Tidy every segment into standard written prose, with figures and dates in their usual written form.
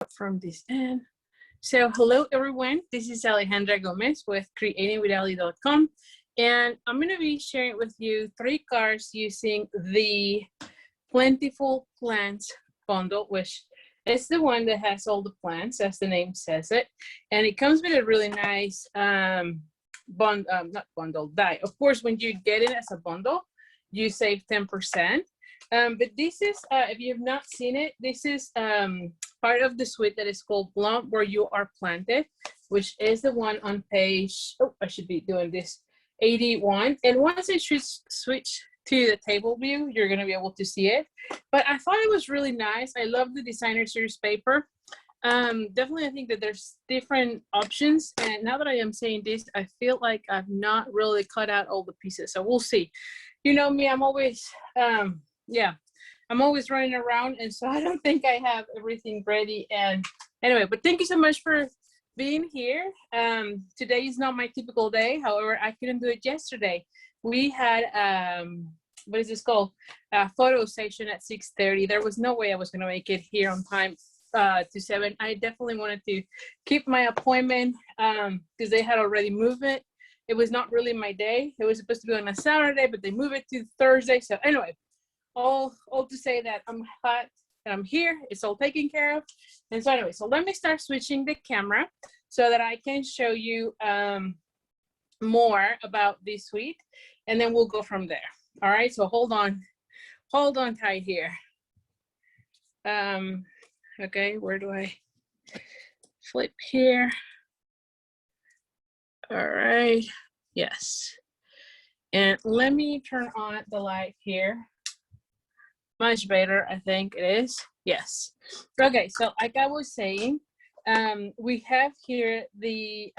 from this end. So hello everyone, this is Alejandra Gomez with creatingwithali.com, and I'm going to be sharing with you 3 cards using the Plentiful Plants Bundle, which is the one that has all the plants, as the name says it, and it comes with a really nice die. Of course, when you get it as a bundle, you save 10%. But this is, if you have not seen it, this is part of the suite that is called Bloom Where You Are Planted, which is the one on page, oh, I should be doing this, 81. And once I switch to the table view, you're going to be able to see it. But I thought it was really nice. I love the designer series paper. Definitely, I think that there's different options. And now that I am saying this, I feel like I've not really cut out all the pieces. So we'll see. You know me, I'm always, I'm always running around. And so I don't think I have everything ready. And anyway, but thank you so much for being here. Today is not my typical day. However, I couldn't do it yesterday. We had, what is this called? A photo session at 6:30. There was no way I was going to make it here on time to 7. I definitely wanted to keep my appointment because they had already moved it. It was not really my day. It was supposed to be on a Saturday, but they moved it to Thursday. So anyway, all to say that I'm glad that I'm here. It's all taken care of. And so anyway, so let me start switching the camera so that I can show you more about this suite, and then we'll go from there. All right, so hold on tight here. Okay, where do I flip here? All right, yes. And let me turn on the light here. Much better, I think it is. Yes. Okay, so like I was saying, we have here the,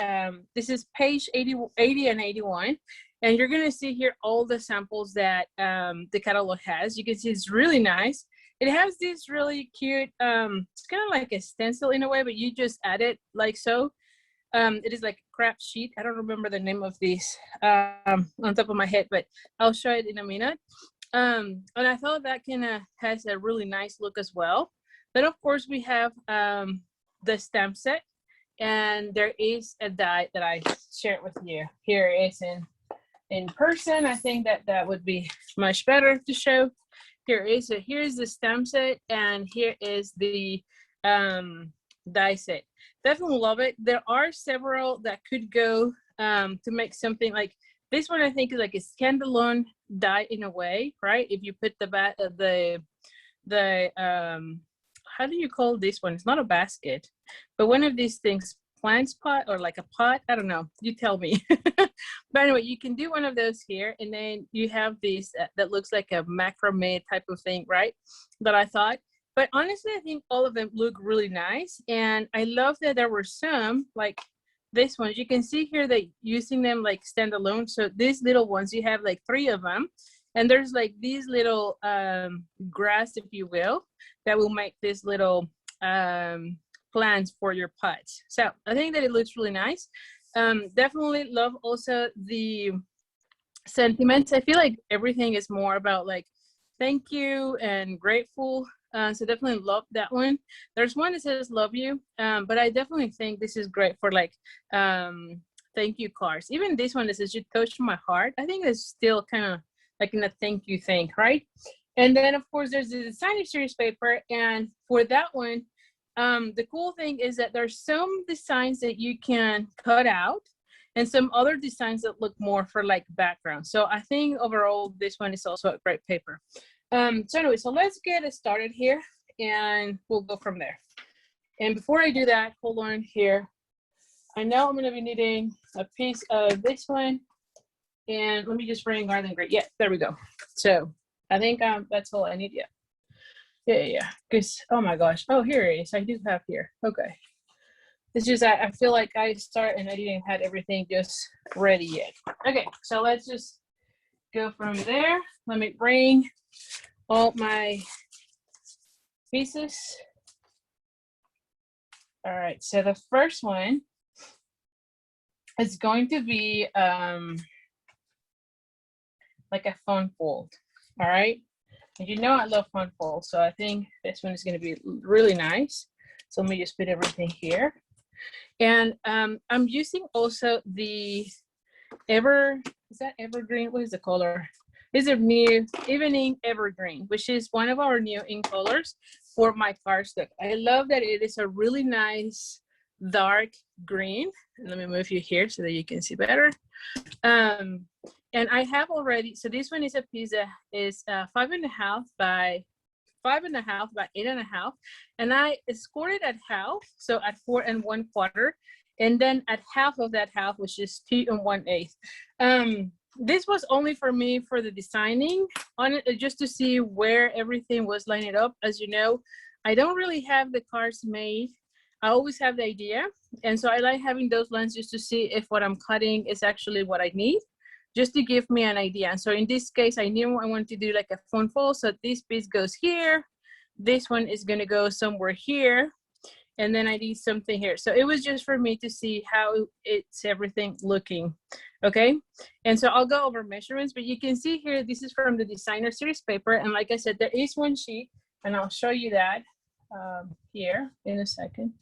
this is page 80 and 81. And you're gonna see here all the samples that the catalog has. You can see it's really nice. It has this really cute, it's kind of like a stencil in a way, but you just add it like so. It is like a craft sheet. I don't remember the name of this on top of my head, but I'll show it in a minute. And I thought that kind of has a really nice look as well. Then of course we have the stamp set, and there is a die that I shared with you. Here it is in person. I think that would be much better to show. Here's the stamp set, and here is the die set. Definitely love it. There are several that could go to make something like this one. I think is like a standalone die in a way, right? If you put the how do you call this one? It's not a basket, but one of these things, plants pot or like a pot. I don't know. You tell me. But anyway, you can do one of those here, and then you have these that looks like a macrame type of thing, right? That I thought. But honestly, I think all of them look really nice, and I love that there were some like this one. You can see here that using them like standalone. So these little ones, you have like 3 of them, and there's like these little grass, if you will, that will make this little plants for your pots. So I think that it looks really nice. Definitely love also the sentiments. I feel like everything is more about like thank you and grateful. So definitely love that one. There's one that says love you, but I definitely think this is great for like thank you cards. Even this one that says you touched my heart, I think it's still kind of like in a thank you thing, right? And then of course there's the designer series paper, and for that one, the cool thing is that there's some designs that you can cut out and some other designs that look more for like background. So I think overall this one is also a great paper. So anyway, so let's get started here, and we'll go from there. And before I do that, hold on here. I know I'm going to be needing a piece of this one, and let me just bring Garden Grate. Yeah, there we go. So I think that's all I need. Yeah. Because oh my gosh. Oh, here it is. I do have here. Okay. It's just I feel like I start and I didn't have everything just ready yet. Okay, so let's just go from there. Let me bring all my pieces. All right, so the first one is going to be like a fun fold. All right, and you know I love fun folds, so I think this one is going to be really nice. So let me just put everything here. And I'm using also the is that evergreen? What is the color? Is a new evening evergreen, which is one of our new ink colors for my cardstock. I love that it is a really nice dark green. Let me move you here so that you can see better. And I have already, so this one is a piece that is 5.5 by 5.5 by 8.5, and I scored it at half, so at 4 1/4, and then at half of that half, which is 2 1/8. This was only for me for the designing on it, just to see where everything was lining up. As you know, I don't really have the cards made. I always have the idea, and so I like having those lines just to see if what I'm cutting is actually what I need, just to give me an idea. And so in this case, I knew I wanted to do like a phone fold. So this piece goes here. This one is gonna go somewhere here. And then I need something here. So it was just for me to see how it's everything looking, okay? And so I'll go over measurements, but you can see here, this is from the designer series paper. And like I said, there is one sheet, and I'll show you that here in a second,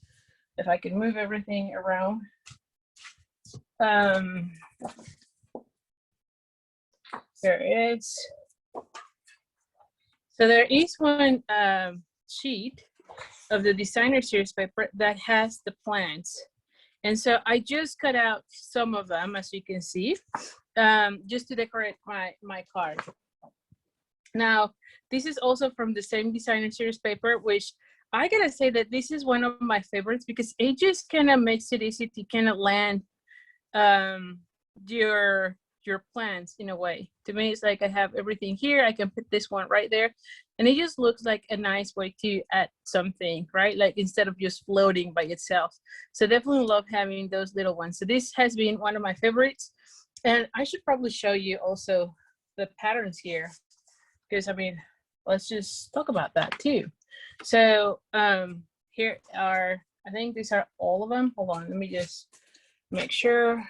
if I can move everything around. There is. So there is one sheet of the designer series paper that has the plants. And so I just cut out some of them, as you can see, just to decorate my card. Now, this is also from the same designer series paper, which I gotta say that this is one of my favorites because it just kind of makes it easy to kind of land your plants in a way. To me, it's like I have everything here. I can put this one right there, and it just looks like a nice way to add something, right? Like instead of just floating by itself. So definitely love having those little ones. So this has been one of my favorites, and I should probably show you also the patterns here, because I mean, let's just talk about that too. So here are, I think these are all of them. Hold on, let me just make sure.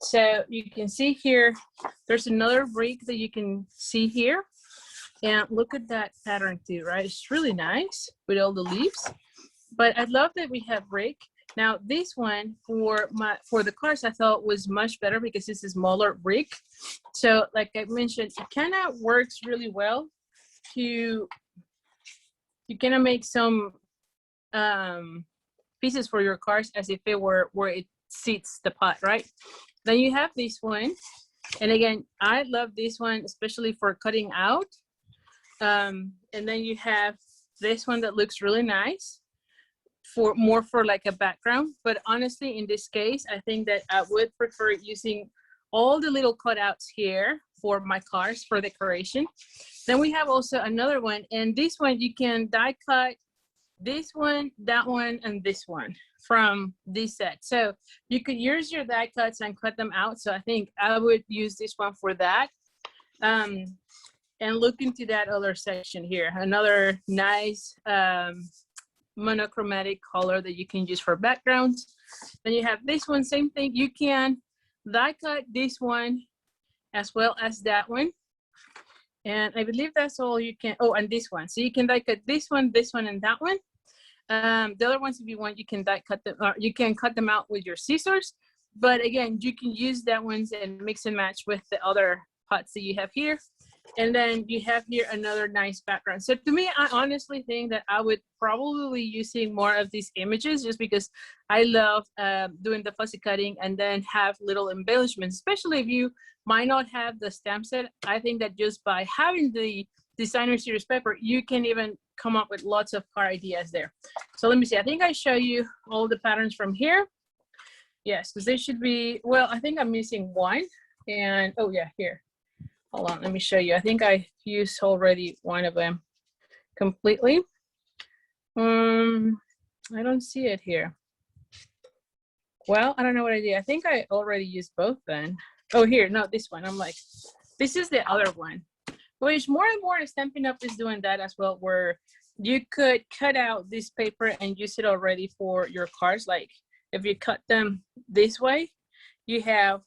So you can see here, there's another brick that you can see here. And look at that pattern too, right? It's really nice with all the leaves. But I love that we have brick. Now this one for the cards I thought was much better because this is smaller brick. So like I mentioned, it kind of works really well to kind of make some pieces for your cards as if it were where it sits the pot, right? Then you have this one, and again, I love this one, especially for cutting out. And then you have this one that looks really nice for more for like a background. But honestly, in this case, I think that I would prefer using all the little cutouts here for my cards for decoration. Then we have also another one, and this one you can die cut this one, that one, and this one from this set. So you could use your die cuts and cut them out. So I think I would use this one for that. And look into that other section here. Another nice monochromatic color that you can use for backgrounds. Then you have this one, same thing. You can die cut this one as well as that one. And I believe that's all you can, oh, and this one. So you can die cut this one, and that one. The other ones, if you want, you can die cut them, or you can cut them out with your scissors. But again, you can use that ones and mix and match with the other pots that you have here. And then you have here another nice background. So to me, I honestly think that I would probably be using more of these images just because I love doing the fussy cutting and then have little embellishments, especially if you might not have the stamp set. I think that just by having the designer series paper, you can even come up with lots of card ideas there. So let me see, I think I show you all the patterns from here. Yes, because they should be, well, I think I'm missing one. And oh yeah, here. Hold on, let me show you. I think I used already one of them completely. I don't see it here. Well, I don't know what I did. I think I already used both then. Oh, here, no, this one. I'm like, this is the other one. Which more and more Stampin' Up! Is doing that as well, where you could cut out this paper and use it already for your cards. Like if you cut them this way, you have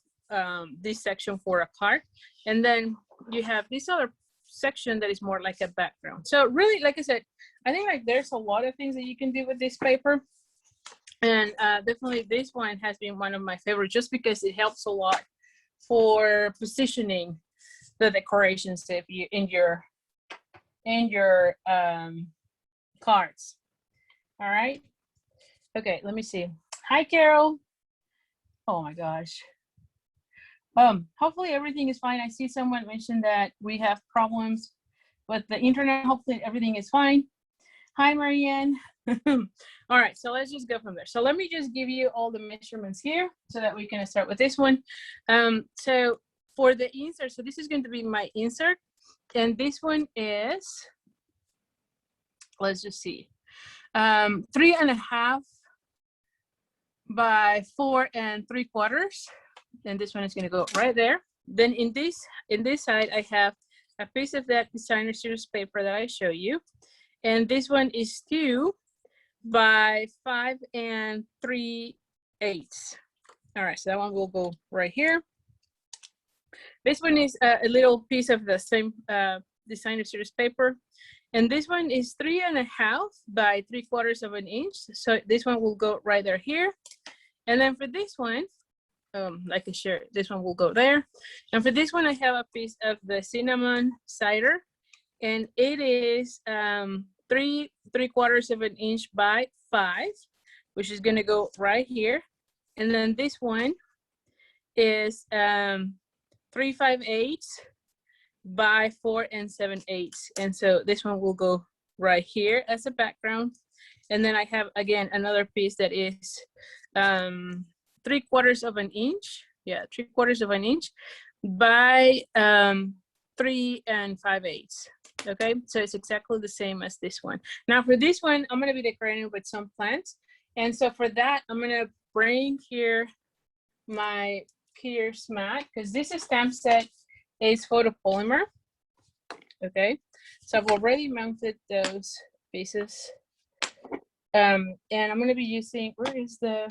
this section for a card. And then you have this other section that is more like a background. So really, like I said, I think like there's a lot of things that you can do with this paper. And definitely this one has been one of my favorites just because it helps a lot for positioning the decorations if you in your cards. All right. Okay, let me see. Hi, Carol. Oh my gosh. Hopefully everything is fine. I see someone mentioned that we have problems with the internet. Hopefully everything is fine. Hi, Marianne. All right, so let's just go from there. So let me just give you all the measurements here so that we can start with this one. So for the insert, so this is going to be my insert. And this one is, let's just see, 3.5 by 4 3/4. And this one is going to go right there. Then in this side, I have a piece of that designer series paper that I show you. And this one is 2 by 5 3/8. All right, so that one will go right here. This one is a little piece of the same designer series paper. And this one is 3.5 by 3/4 inch. So this one will go right there here. And then for this one, like I shared, this one will go there. And for this one, I have a piece of the cinnamon cider. And it is 3/4 inch by 5, which is gonna go right here. And then this one is 3/5 by 4 7/8. And so this one will go right here as a background. And then I have, again, another piece that is 3/4 inch. Yeah, 3/4 inch by 3 5/8. Okay, so it's exactly the same as this one. Now for this one, I'm gonna be decorating with some plants. And so for that, I'm gonna bring here my Pierce mat, because this stamp set is photopolymer. Okay, so I've already mounted those pieces. And I'm gonna be using, where is the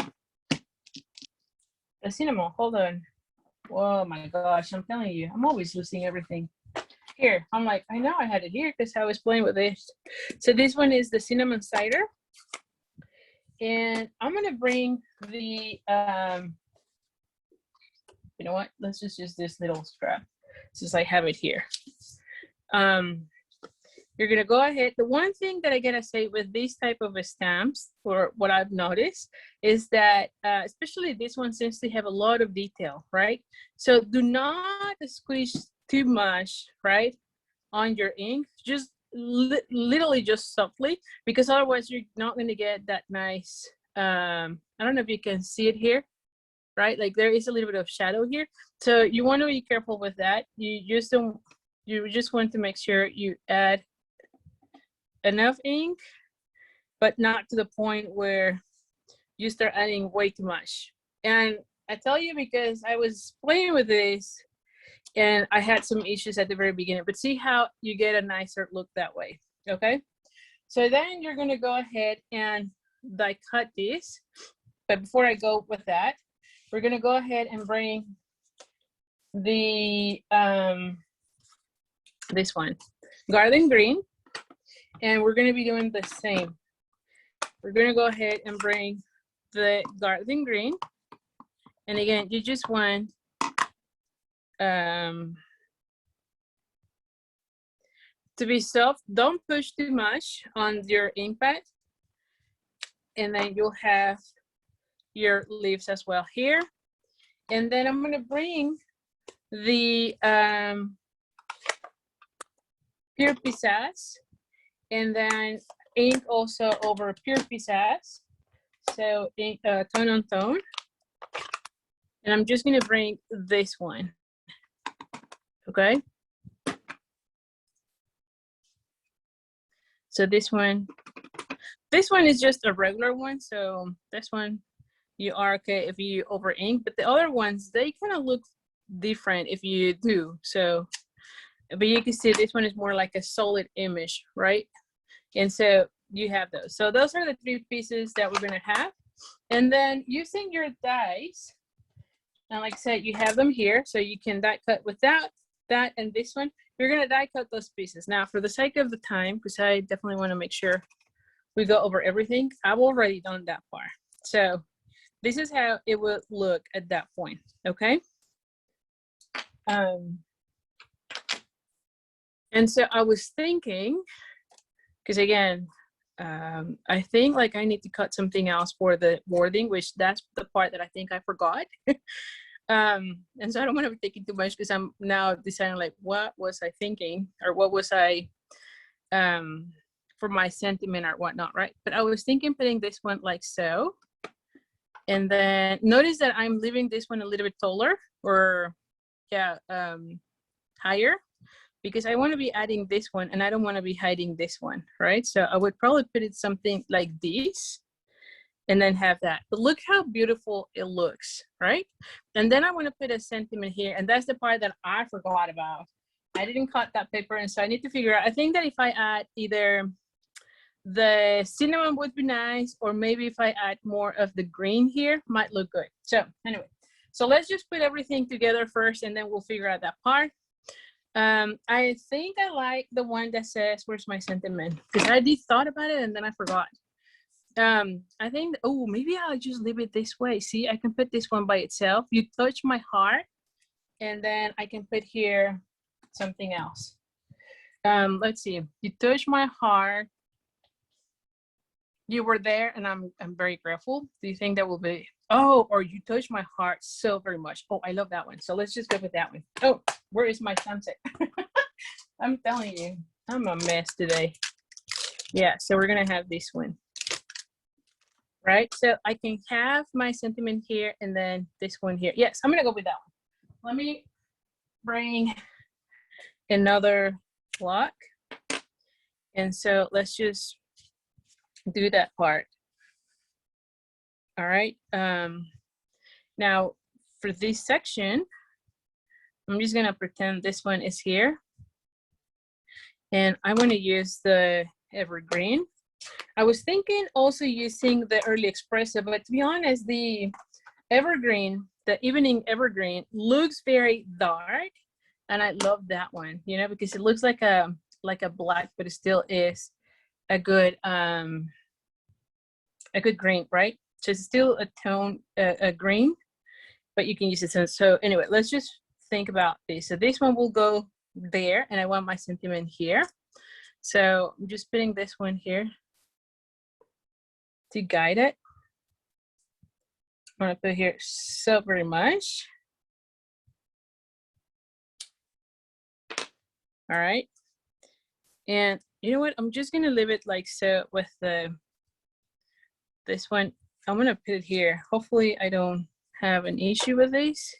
cinnamon? Hold on. Oh my gosh, I'm telling you, I'm always losing everything. Here, I'm like, I know I had it here because I was playing with this. So this one is the cinnamon cider. And I'm gonna bring the, you know what, let's just use this little strap since I have it here. You're gonna go ahead. The one thing that I gotta say with these type of stamps, or what I've noticed, is that especially this one seems to have a lot of detail, right? So do not squeeze too much, right, on your ink. Just literally just softly, because otherwise you're not gonna get that nice, I don't know if you can see it here, right? Like there is a little bit of shadow here. So you want to be careful with that. You just want to make sure you add enough ink, but not to the point where you start adding way too much. And I tell you, because I was playing with this and I had some issues at the very beginning, but see how you get a nicer look that way, okay? So then you're gonna go ahead and die cut this. But before I go with that, we're gonna go ahead and bring the, this one, garden green. And we're gonna be doing the same. We're gonna go ahead and bring the garden green. And again, you just want to be soft. Don't push too much on your ink pad. And then you'll have your leaves as well here. And then I'm gonna bring the pure pizzazz, and then ink also over pure pizzazz. So ink, tone on tone. And I'm just gonna bring this one, okay? So this one is just a regular one. So this one, you are okay if you over ink, but the other ones, they kind of look different if you do. So, but you can see this one is more like a solid image, right? And so you have those. So those are the 3 pieces that we're gonna have. And then using your dies, and like I said, you have them here, so you can die cut with that, that and this one, you're gonna die cut those pieces. Now, for the sake of the time, because I definitely wanna make sure we go over everything, I've already done that part. So this is how it would look at that point, okay? And so I was thinking, because again, I think like I need to cut something else for the wording, which that's the part that I think I forgot. And so I don't want to be thinking too much because I'm now deciding like, what was I thinking or what was I for my sentiment or whatnot, right? But I was thinking putting this one like so. And then notice that I'm leaving this one a little bit taller or yeah, higher, because I want to be adding this one and I don't want to be hiding this one, right? So I would probably put it something like this and then have that. But look how beautiful it looks, right? And then I want to put a sentiment here, and that's the part that I forgot about. I didn't cut that paper, and so I need to figure out, I think that if I add either the cinnamon would be nice, or maybe if I add more of the green here, might look good. So anyway, so let's just put everything together first, and then we'll figure out that part. I think I like the one that says, where's my sentiment? Because I did thought about it and then I forgot. I think, oh, maybe I'll just leave it this way. See, I can put this one by itself. You touch my heart, and then I can put here something else. Let's see. You touch my heart. You were there, and I'm very grateful. Do you think that will be? Oh, or you touch my heart so very much. Oh, I love that one. So let's just go with that one. Oh, where is my sunset? I'm telling you, I'm a mess today. Yeah, so we're gonna have this one. Right, so I can have my sentiment here and then this one here. Yes, I'm gonna go with that one. Let me bring another block. And so let's just do that part. All right, now for this section, I'm just gonna pretend this one is here. And I wanna use the evergreen. I was thinking also using the early espresso, but to be honest, the evergreen, the evening evergreen looks very dark, and I love that one, you know, because it looks like a black, but it still is a good green, right? So it's still a tone, a green, but you can use it. So anyway, let's just think about this. So this one will go there, and I want my sentiment here. So I'm just putting this one here to guide it. I'm gonna put here so very much. All right. And you know what? I'm just gonna leave it like so with this one. I'm gonna put it here. Hopefully I don't have an issue with this.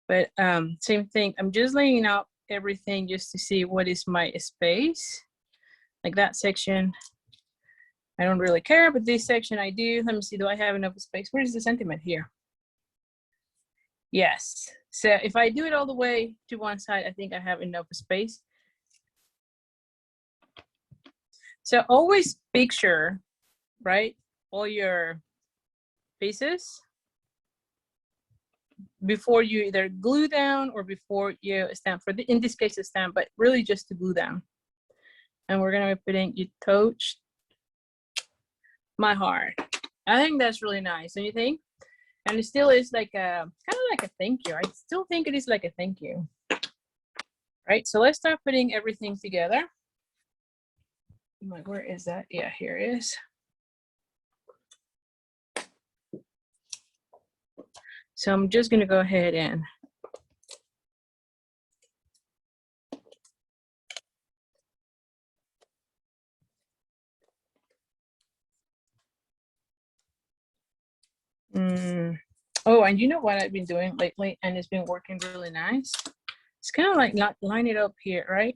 But same thing. I'm just laying out everything just to see what is my space. Like that section, I don't really care, but this section I do. Let me see, do I have enough space? Where is the sentiment here? Yes. So if I do it all the way to one side, I think I have enough space. So always picture, right, all your pieces before you either glue down or before you stamp. In this case, a stamp, but really just to glue down. And we're gonna be putting, you touch my heart. I think that's really nice, don't you think? And it still is like a kind of like a thank you. I still think it is like a thank you. Right, so let's start putting everything together. I'm like, where is that? Yeah, here it is. So I'm just gonna go ahead and oh, and you know what I've been doing lately, and it's been working really nice. It's kind of like not line it up here, right?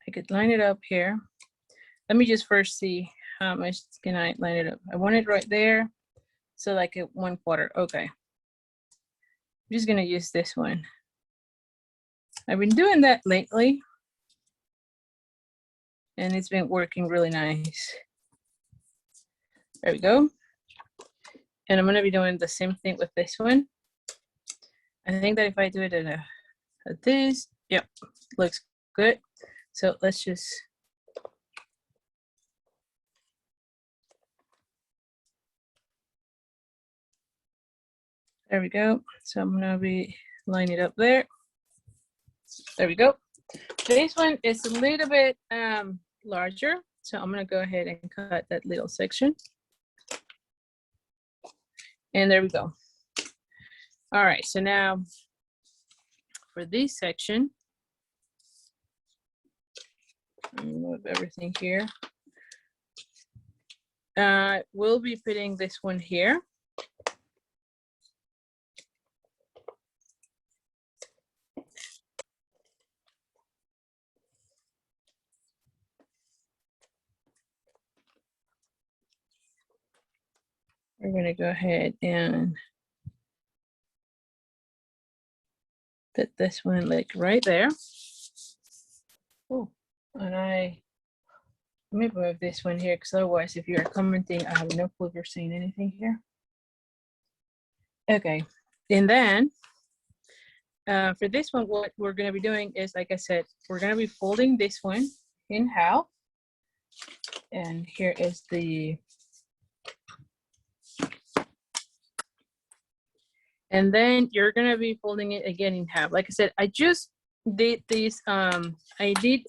I could line it up here. Let me just first see how much can I line it up. I want it right there. So like a 1/4, okay. I'm just gonna use this one. I've been doing that lately, and it's been working really nice. There we go. And I'm gonna be doing the same thing with this one. I think that if I do it at this, yep, looks good. So let's just, there we go. So I'm gonna be lining it up there. There we go. This one is a little bit larger. So I'm gonna go ahead and cut that little section. And there we go. All right, so now for this section, let me move everything here. We'll be putting this one here. We're gonna go ahead and put this one like right there. Oh, and let me move this one here because otherwise if you're commenting, I have no clue if you're seeing anything here. Okay, and then for this one, what we're gonna be doing is, like I said, we're gonna be folding this one in half. And here is the, and then you're gonna be folding it again in half. Like I said, I just did this, I did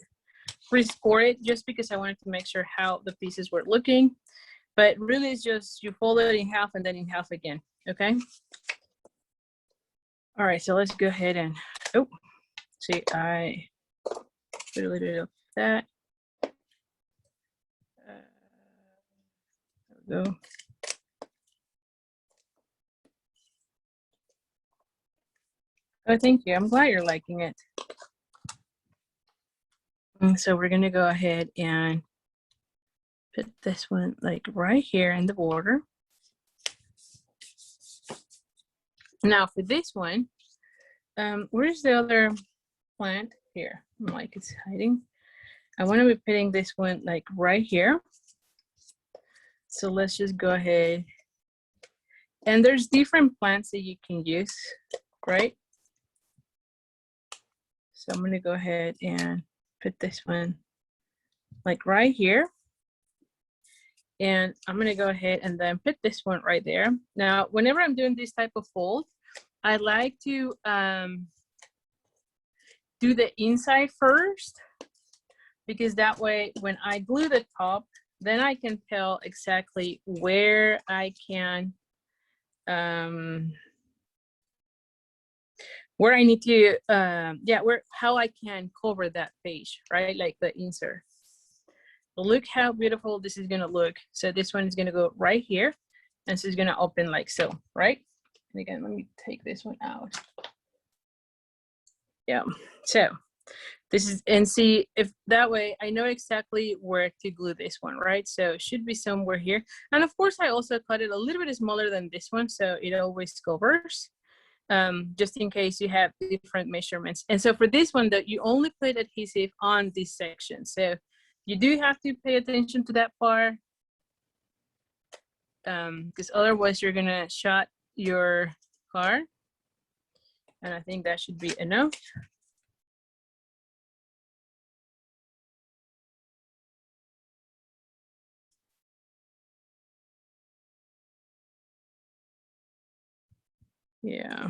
rescore it just because I wanted to make sure how the pieces were looking, but really it's just, you fold it in half and then in half again, okay? All right, so let's go ahead and, oh, see, I put a little bit of that. There we go. Oh, thank you. I'm glad you're liking it. And so we're gonna go ahead and put this one like right here in the border. Now for this one, where's the other plant? Here, I'm like, it's hiding. I want to be putting this one like right here. So let's just go ahead. And there's different plants that you can use, right? So I'm going to go ahead and put this one like right here. And I'm going to go ahead and then put this one right there. Now, whenever I'm doing this type of fold, I like to do the inside first, because that way when I glue the top, then I can tell exactly where I can, where I need to, how I can cover that page, right? Like the insert. Look how beautiful this is gonna look. So this one is gonna go right here, and so it's gonna open like so, right? And again, let me take this one out. Yeah, so this is, and see if that way I know exactly where to glue this one, right? So it should be somewhere here. And of course I also cut it a little bit smaller than this one, so it always covers, just in case you have different measurements. And so for this one, that you only put adhesive on this section, so you do have to pay attention to that part, because otherwise you're gonna shut your card. And I think that should be enough. Yeah.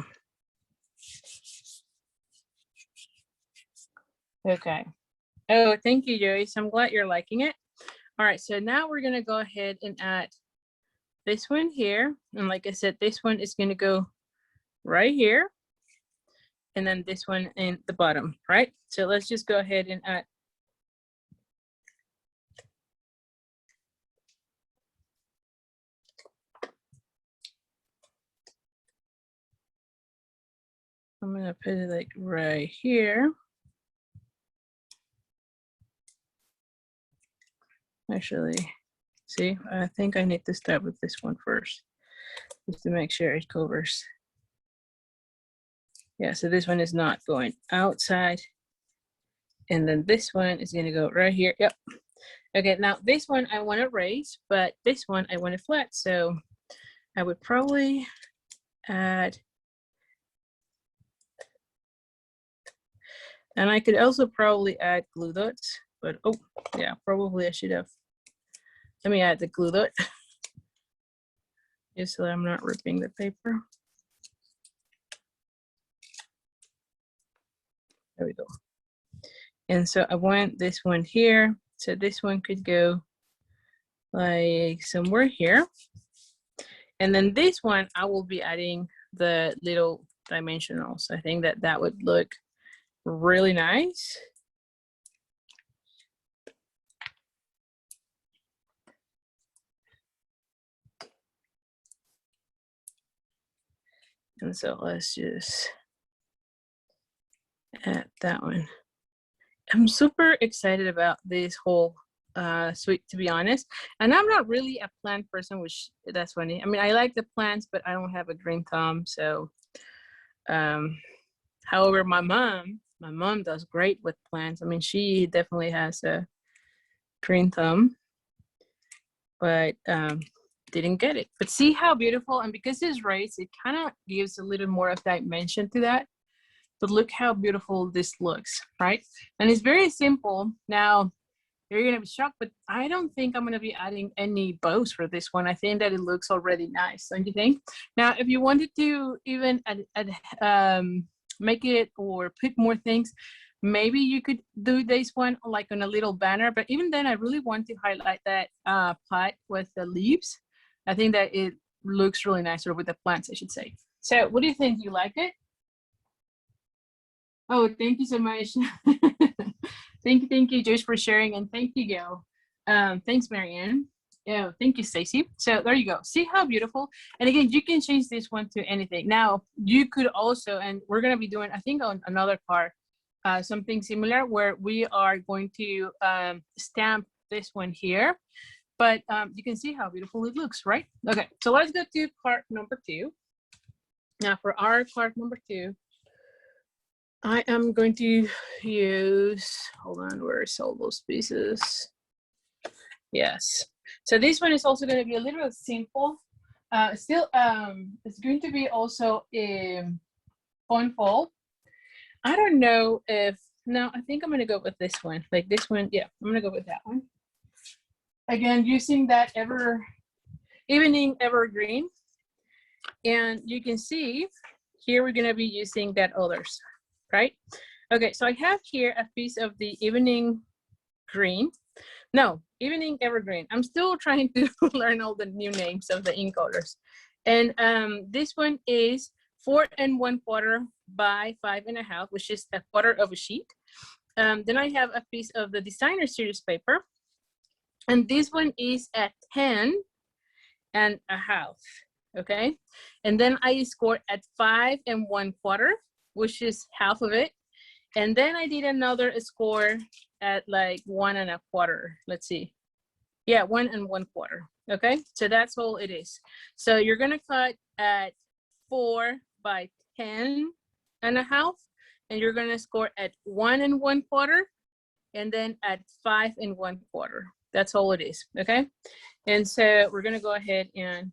Okay. Oh, thank you, Joyce. I'm glad you're liking it. All right, so now we're gonna go ahead and add this one here. And like I said, this one is gonna go right here. And then this one in the bottom, right? So let's just go ahead and add. I'm gonna put it like right here. Actually, see, I think I need to start with this one first, just to make sure it covers. Yeah, so this one is not going outside. And then this one is gonna go right here. Yep. Okay, now this one I want to raise, but this one I want it flat. So I would probably add And I could also probably add glue dots, but oh yeah, probably I should have. Let me add the glue dot just so that I'm not ripping the paper. There we go. And so I want this one here. So this one could go like somewhere here. And then this one, I will be adding the little dimensionals. I think that that would look really nice. And so let's just add that one. I'm super excited about this whole suite, to be honest. And I'm not really a plant person, which that's funny. I mean, I like the plants, but I don't have a green thumb. So, however, my mom does great with plants. I mean, she definitely has a green thumb, but didn't get it. But see how beautiful, and because it's raised, it kind of gives a little more of dimension to that. But look how beautiful this looks, right? And it's very simple. Now, you're gonna be shocked, but I don't think I'm gonna be adding any bows for this one. I think that it looks already nice, don't you think? Now, if you wanted to even make it or put more things, maybe you could do this one like on a little banner, but even then, I really want to highlight that pot with the leaves. I think that it looks really nice, or with the plants, I should say. So what do you think? You like it? Oh, thank you so much. Thank you, Joyce, for sharing, and thank you, Gail. Thanks, Marianne. Yeah, thank you, Stacy. So there you go. See how beautiful? And again, you can change this one to anything. Now, you could also, and we're gonna be doing, I think, on another card, something similar where we are going to stamp this one here. But you can see how beautiful it looks, right? Okay, so let's go to card number 2. Now, for our card number 2, I am going to use, hold on, where's all those pieces? Yes. So this one is also going to be a little bit simple. Still, it's going to be also a fun fall. I don't know if, no, I think I'm going to go with this one. Like this one, yeah, I'm going to go with that one. Again, using that evening evergreen. And you can see here we're going to be using that others. Right? Okay, so I have here a piece of the evening green. No, evening evergreen. I'm still trying to learn all the new names of the ink colors. And this one is 4 1/4 by 5 1/2, which is a quarter of a sheet. Then I have a piece of the designer series paper. And this one is at 10 1/2. Okay. And then I scored at 5 1/4. Which is half of it. And then I did another score at like 1 1/4. Let's see. Yeah, 1 1/4. Okay, so that's all it is. So you're gonna cut at 4 by 10 1/2, and you're gonna score at 1 1/4, and then at 5 1/4. That's all it is. Okay, and so we're gonna go ahead and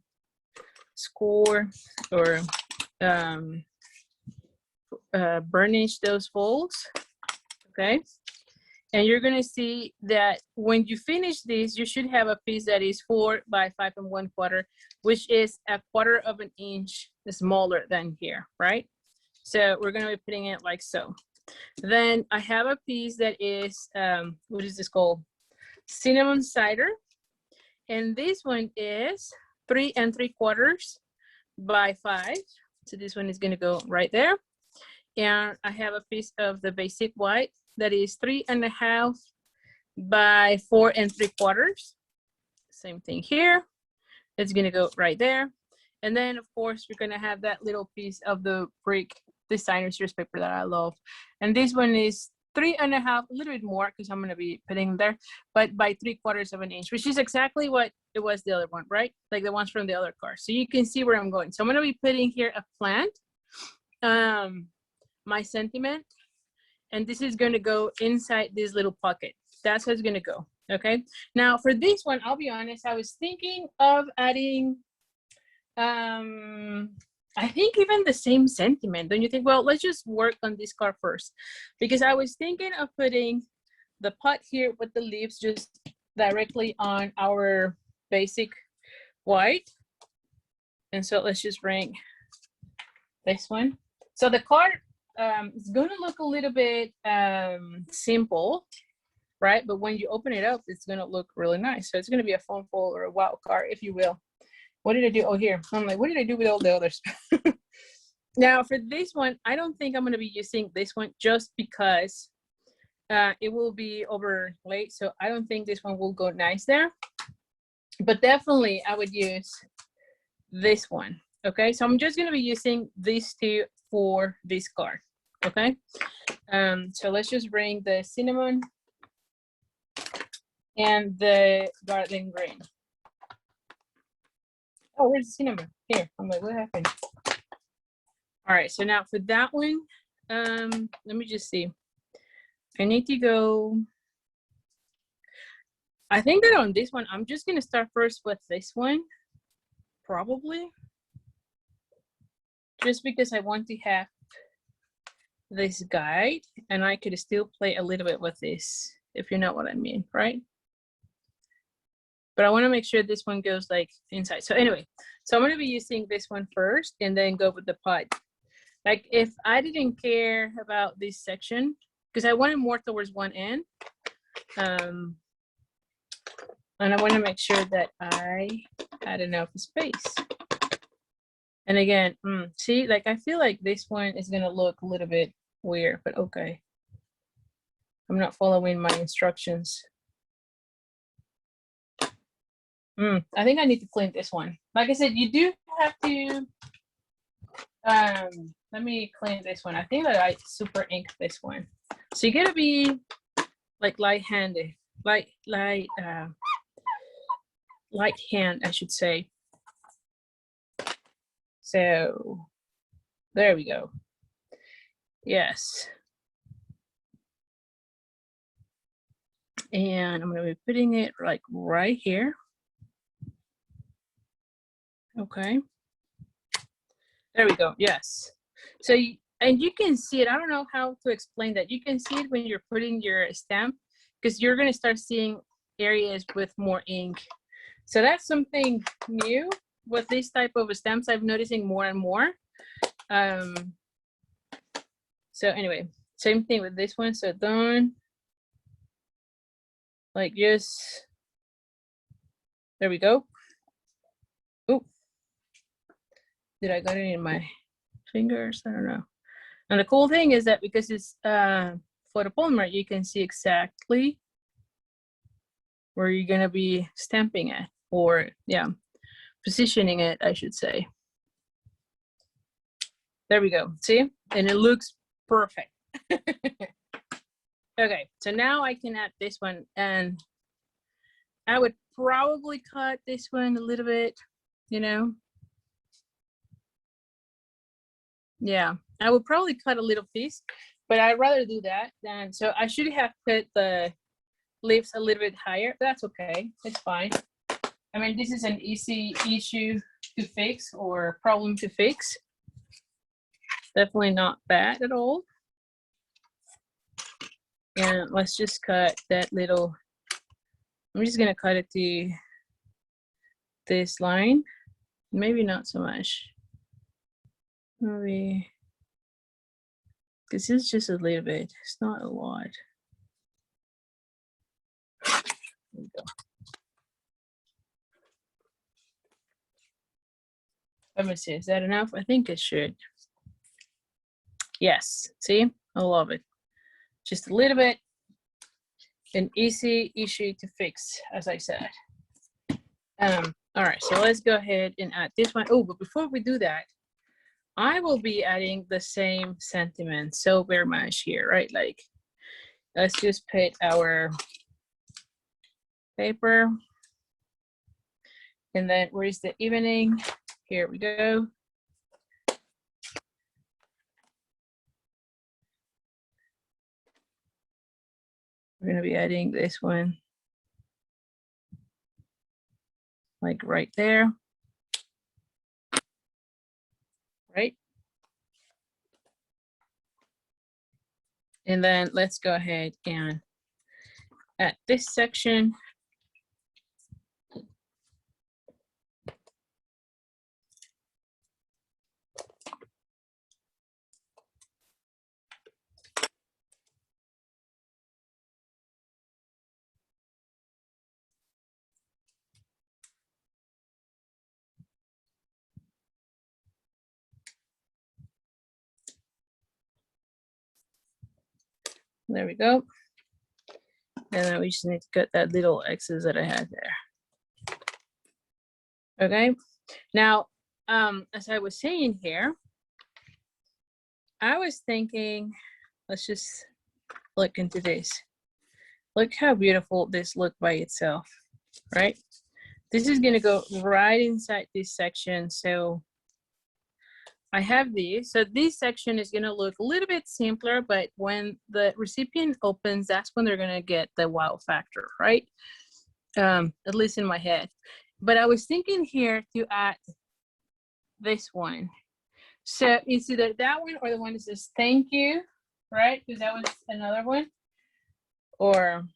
score or burnish those folds, okay? And you're gonna see that when you finish this, you should have a piece that is 4 by 5 1/4, which is a quarter of an inch smaller than here, right? So we're gonna be putting it like so. Then I have a piece that is, what is this called? Cinnamon cider. And this one is 3 3/4 by 5. So this one is gonna go right there. And I have a piece of the basic white that is 3 1/2 by 4 3/4. Same thing here. It's gonna go right there. And then of course, we're gonna have that little piece of the brick designer series paper that I love. And this one is 3 1/2, a little bit more because I'm gonna be putting there, but by 3/4 of an inch, which is exactly what it was the other one, right? Like the ones from the other card. So you can see where I'm going. So I'm gonna be putting here a plant. My sentiment, and this is going to go inside this little pocket. That's how it's going to go. Okay, now for this one, I'll be honest, I was thinking of adding a I think even the same sentiment. Don't you think? Well, let's just work on this card first, because I was thinking of putting the pot here with the leaves just directly on our basic white. And so let's just bring this one. So the card is going to look a little bit simple, right? But when you open it up, it's going to look really nice. So it's going to be a fun fold or a wild card, if you will. What did I do? Oh, here. I'm like, what did I do with all the others? Now, for this one, I don't think I'm going to be using this one just because it will be overlaid. So I don't think this one will go nice there. But definitely, I would use this one. Okay, so I'm just going to be using these two for this card. Okay, so let's just bring the cinnamon and the garden green. Oh, where's the cinnamon? Here. I'm like, what happened? All right, so now for that one, let me just see. I need to go. I think that on this one, I'm just gonna start first with this one, probably. Just because I want to have this guide and I could still play a little bit with this, if you know what I mean, right? But I want to make sure this one goes like inside. So anyway, so I'm going to be using this one first and then go with the pot. Like if I didn't care about this section, because I wanted more towards one end, and I want to make sure that I had enough space. And again, see, like I feel like this one is going to look a little bit weird, but okay. I'm not following my instructions. I think I need to clean this one. Like I said, you do have to, let me clean this one. I think that I super inked this one. So you gotta be like light-handed, light hand, I should say. So there we go. Yes. And I'm gonna be putting it like right here. Okay. There we go. Yes. So, and you can see it. I don't know how to explain that. You can see it when you're putting your stamp, because you're going to start seeing areas with more ink. So that's something new with this type of stamps. I'm noticing more and more. So anyway, same thing with this one. So don't like just, there we go. Oh, did I got it in my fingers? I don't know. And the cool thing is that because it's photopolymer, you can see exactly where you're gonna be stamping it, or yeah, positioning it, I should say. There we go. See? And it looks perfect. Okay, so now I can add this one, and I would probably cut this one a little bit, you know. Yeah, I would probably cut a little piece, but I'd rather do that than, so I should have put the leaves a little bit higher. That's okay, it's fine. I mean, this is an easy issue to fix or problem to fix. Definitely not bad at all. And let's just cut that little, I'm just gonna cut it to this line. Maybe not so much. Maybe, because it's just a little bit, it's not a lot. There we go. Let me see, is that enough? I think it should. Yes, see, I love it. Just a little bit, an easy issue to fix, as I said. All right, so let's go ahead and add this one. Oh, but before we do that, I will be adding the same sentiment so very much here, right? Like, let's just put our paper. And then where's the evening? Here we go. We're gonna be adding this one like right there. And then let's go ahead and at this section, there we go. And then we just need to cut that little X's that I had there. Okay. Now, as I was saying here, I was thinking, let's just look into this. Look how beautiful this looked by itself, right? This is gonna go right inside this section. So I have these. So this section is gonna look a little bit simpler, but when the recipient opens, that's when they're gonna get the wow factor, right? At least in my head. But I was thinking here to add this one. So it's either that one or the one that says thank you, right? Because that was another one. Or,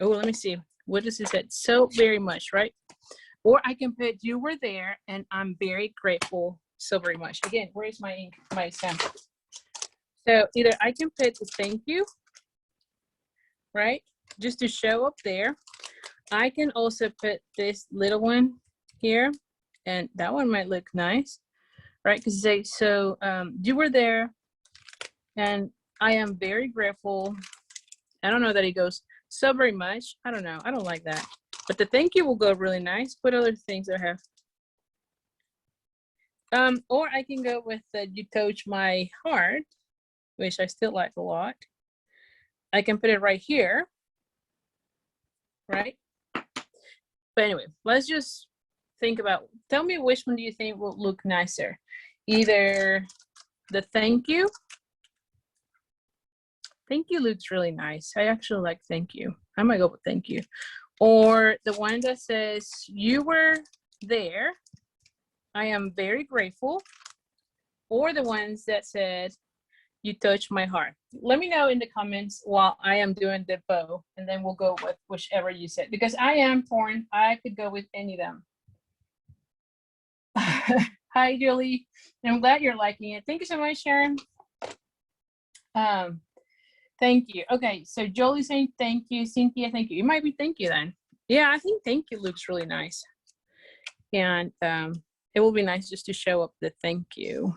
oh, let me see. What does it say? So very much, right? Or I can put you were there and I'm very grateful so very much. Again, where is my ink, my sample? So either I can put the thank you, right? Just to show up there. I can also put this little one here, and that one might look nice, right? Because they so you were there and I am very grateful. I don't know that it goes so very much. I don't know. I don't like that. But the thank you will go really nice. What other things I have? Or I can go with the you touch my heart, which I still like a lot. I can put it right here, right? But anyway, let's just think about, tell me which one do you think will look nicer? Either the thank you. Thank you looks really nice. I actually like thank you. I might go with thank you. Or the one that says you were there. I am very grateful. Or the ones that said you touched my heart. Let me know in the comments while I am doing the bow, and then we'll go with whichever you said, because I am torn. I could go with any of them. Hi, Julie. I'm glad you're liking it. Thank you so much, Sharon. Thank you. Okay, so Jolie's saying thank you. Cynthia, thank you. You might be thank you then. Yeah, I think thank you looks really nice. And it will be nice just to show up the thank you.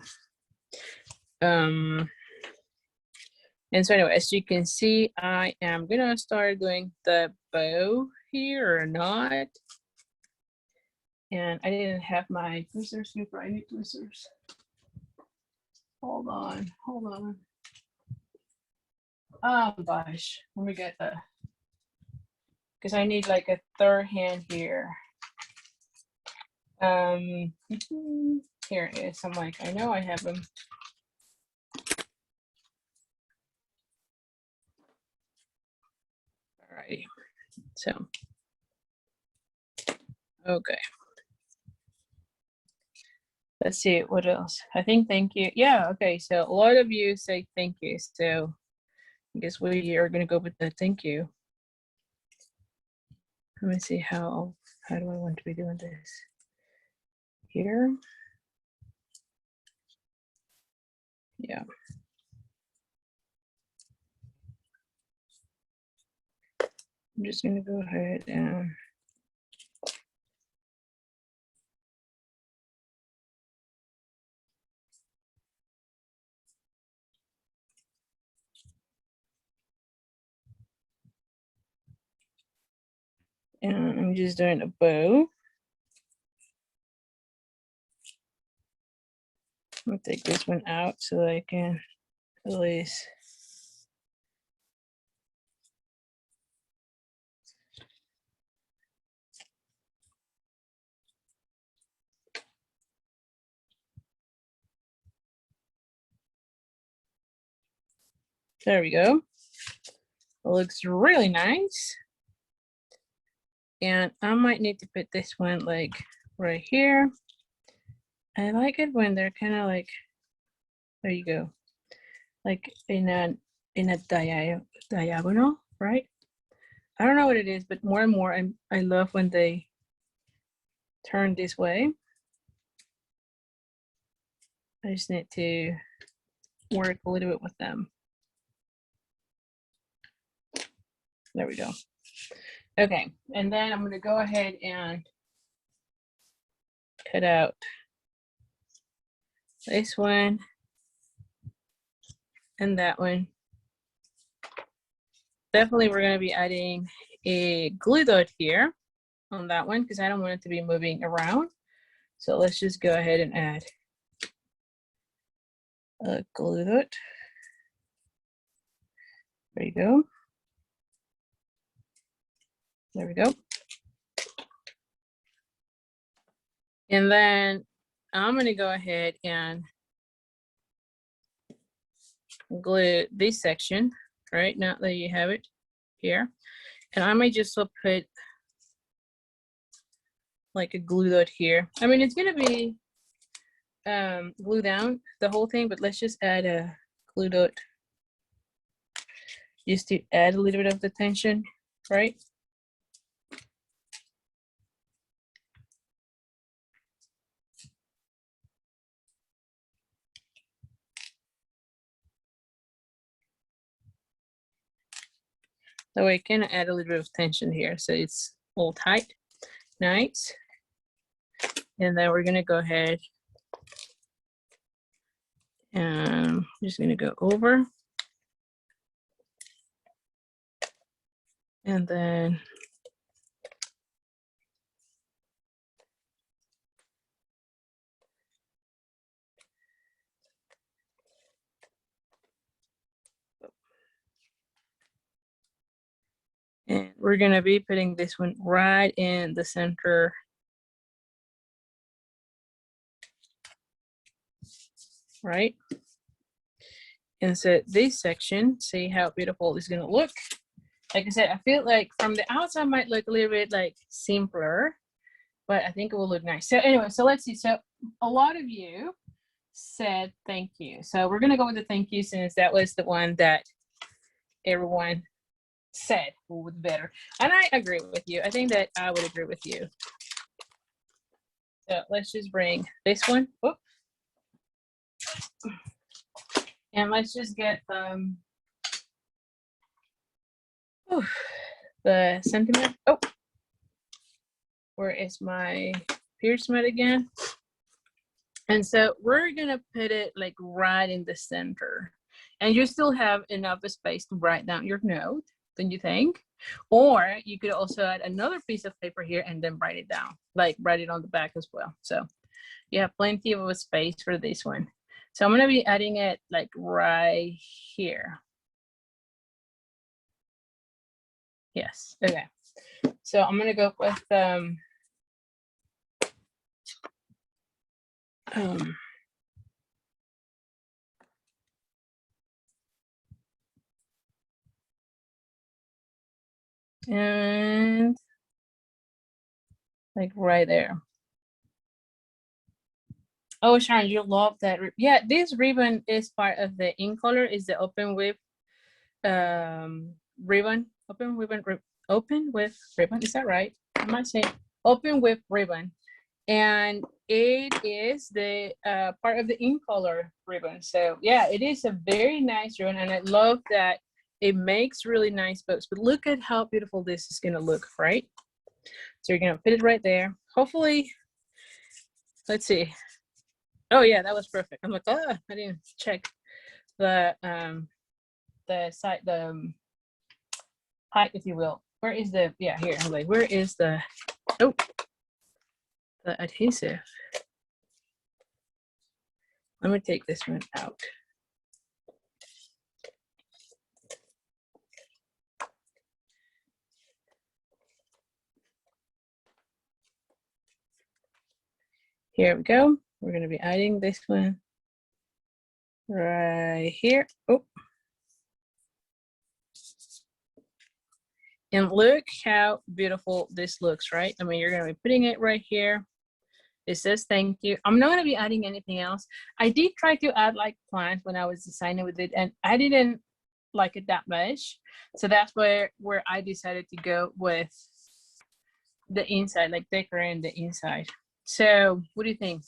And so anyway, as you can see, I am gonna start doing the bow here or not. And I didn't have my tweezers super. I need tweezers. Hold on, hold on. Oh gosh, let me get the, because I need like a third hand here. Here it is. I'm like, I know I have them. Alrighty, so, okay. Let's see, what else? I think thank you. Yeah, okay, so a lot of you say thank you, so I guess we are gonna go with the thank you. Let me see how do I want to be doing this? Here. Yeah. I'm just gonna go ahead and I'm just doing a bow. I'll take this one out so that I can at least. There we go. It looks really nice. And I might need to put this one like right here. I like it when they're kind of like, there you go, like in an in a diagonal, right? I don't know what it is, but more and more I love when they turn this way. I just need to work a little bit with them. There we go. Okay, and then I'm gonna go ahead and cut out this one and that one. Definitely we're gonna be adding a glue dot here on that one because I don't want it to be moving around. So let's just go ahead and add a glue dot. There you go. There we go. And then I'm going to go ahead and glue this section, right? Now that you have it here. And I might just put like a glue dot here. I mean, it's going to be glue down the whole thing, but let's just add a glue dot just to add a little bit of the tension, right? That way I can add a little bit of tension here so it's all tight, nice. And then we're gonna go ahead and I'm just gonna go over. And then and we're gonna be putting this one right in the center. Right? And so this section, see how beautiful it's gonna look. Like I said, I feel like from the outside might look a little bit like simpler, but I think it will look nice. So anyway, so let's see. So a lot of you said thank you. So we're gonna go with the thank you since that was the one that everyone said was better. And I agree with you. I think that I would agree with you. So let's just bring this one. Oops. And let's just get the sentiment. Oh, where is my pierce mat again? And so we're gonna put it like right in the center. And you still have enough space to write down your note, don't you think? Or you could also add another piece of paper here and then write it down, like write it on the back as well. So you have plenty of a space for this one. So I'm gonna be adding it like right here. Yes, okay. So I'm gonna go with and like right there. Oh, Sharon, you love that. Yeah, this ribbon is part of the in color, is the open with ribbon, open with ribbon. Is that right? I might say open with ribbon. And it is the part of the in color ribbon. So yeah, it is a very nice ribbon. And I love that it makes really nice bows. But look at how beautiful this is gonna look, right? So you're gonna put it right there. Hopefully, let's see. Oh yeah, that was perfect. I'm like, oh, I didn't check the side, the height, if you will. Where is the, yeah, here. I'm like, where is the, oh, the adhesive? Let me take this one out. Here we go. We're going to be adding this one right here. Oh. And look how beautiful this looks, right? I mean, you're going to be putting it right here. It says thank you. I'm not going to be adding anything else. I did try to add like plants when I was designing with it, and I didn't like it that much. So that's where I decided to go with the inside, like decorating the inside. So what do you think?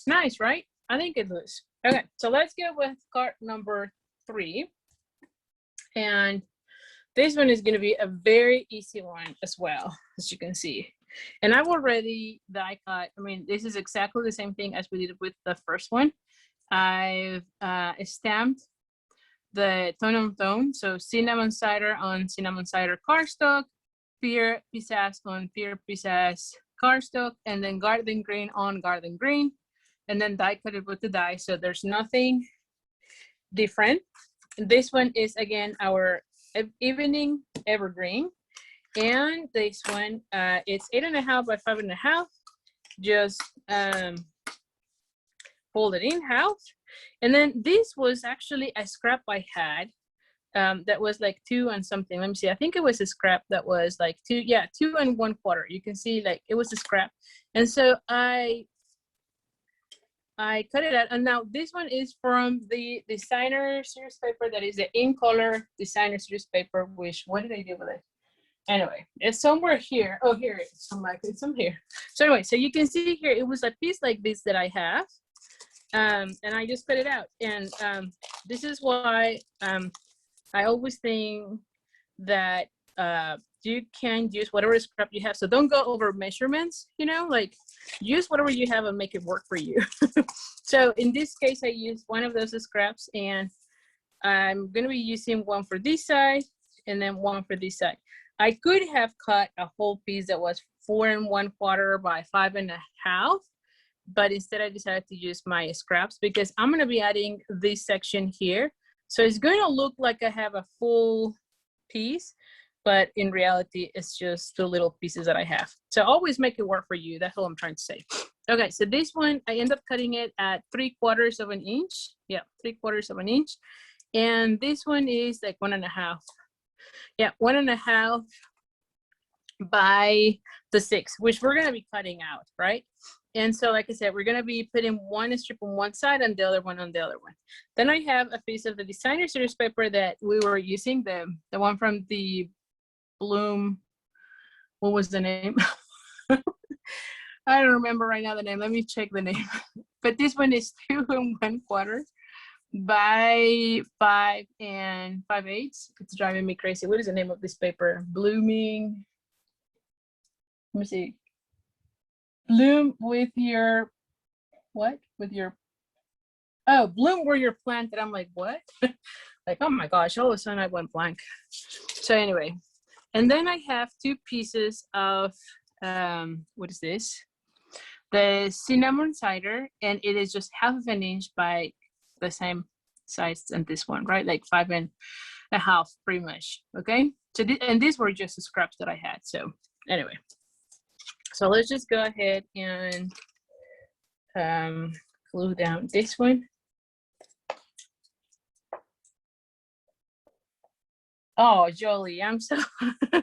Nice, right? I think it looks. Okay, so let's go with card number 3. And this one is going to be a very easy one as well, as you can see. And I've already die cut. I mean, this is exactly the same thing as we did with the first one. I've stamped the tone on tone. So cinnamon cider on cinnamon cider cardstock, pear pizzazz on pear pizzazz cardstock, and then garden green on garden green, and then die cut it with the die. So there's nothing different. And this one is again our evening evergreen, and this one it's 8.5 by 5.5. Just fold it in half. And then this was actually a scrap I had that was like 2 and something. Let me see. I think it was a scrap that was like 2 1/4. You can see like it was a scrap. And so I cut it out. And now this one is from the designer series paper. That is the in color designer series paper, which, what did I do with it? Anyway, it's somewhere here. Oh, here it is. I'm like, it's some here. So anyway, so you can see here, it was a piece like this that I have. And I just cut it out. And this is why I always think that you can use whatever scrap you have. So don't go over measurements, you know, like use whatever you have and make it work for you. So in this case, I used one of those scraps, and I'm going to be using one for this side and then one for this side. I could have cut a whole piece that was 4 1/4 by 5.5, but instead I decided to use my scraps because I'm going to be adding this section here. So it's going to look like I have a full piece, but in reality, it's just 2 little pieces that I have. So always make it work for you. That's all I'm trying to say. Okay, so this one, I end up cutting it at 3/4 of an inch. Yeah, 3/4 of an inch. And this one is like 1.5. Yeah, 1.5 by the 6, which we're going to be cutting out, right? And so, like I said, we're going to be putting one strip on one side and the other one on the other one. Then I have a piece of the designer series paper that we were using, the one from the Bloom. What was the name? I don't remember right now the name. Let me check the name. But this one is 2 1/4 by 5 5/8. It's driving me crazy. What is the name of this paper? Blooming. Let me see. Bloom with your, what? With your, oh, bloom where you're planted. I'm like, what? Like, oh my gosh, all of a sudden I went blank. So anyway, and then I have 2 pieces of, what is this? The cinnamon cider, and it is just 1/2 an inch by the same size as this one, right? Like 5.5 pretty much, okay? So, and these were just the scraps that I had. So anyway. So let's just go ahead and glue down this one. Oh, Jolie, I'm so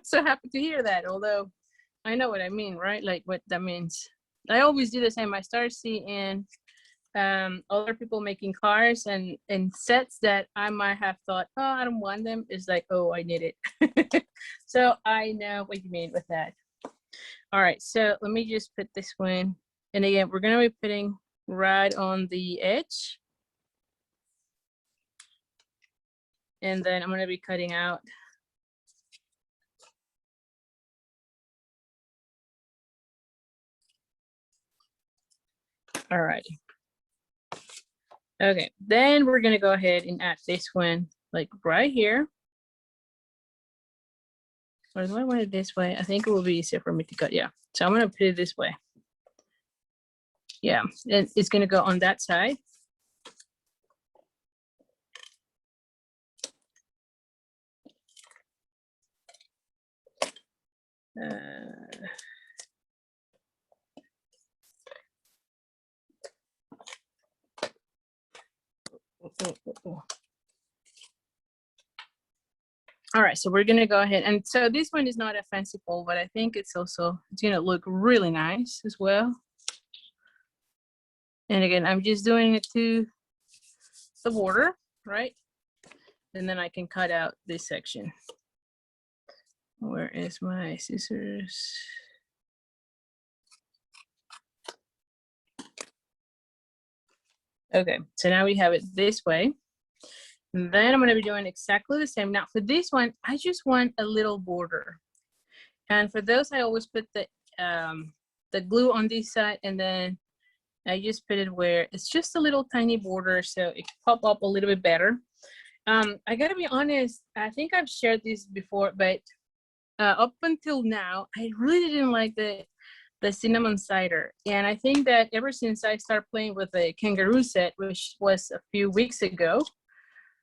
so happy to hear that. Although I know what I mean, right? Like what that means. I always do the same. I start seeing other people making cards and sets that I might have thought, oh, I don't want them. It's like, oh, I need it. So I know what you mean with that. All right, so let me just put this one, and again, we're going to be putting right on the edge. And then I'm going to be cutting out. All right. Okay, then we're going to go ahead and add this one like right here. Or do I want it this way? I think it will be easier for me to cut. Yeah. So I'm going to put it this way. Yeah. And it's going to go on that side. All right, so we're gonna go ahead, and so this one is not a fancy fold, but I think it's gonna look really nice as well. And again, I'm just doing it to the border, right? and then I can cut out this section. Where is my scissors? Okay, so now we have it this way. And then I'm gonna be doing exactly the same. Now for this one, I just want a little border. And for those, I always put the glue on this side, and then I just put it where it's just a little tiny border so it can pop up a little bit better. I gotta be honest, I think I've shared this before, but up until now, I really didn't like the cinnamon cider. And I think that ever since I started playing with the kangaroo set, which was a few weeks ago,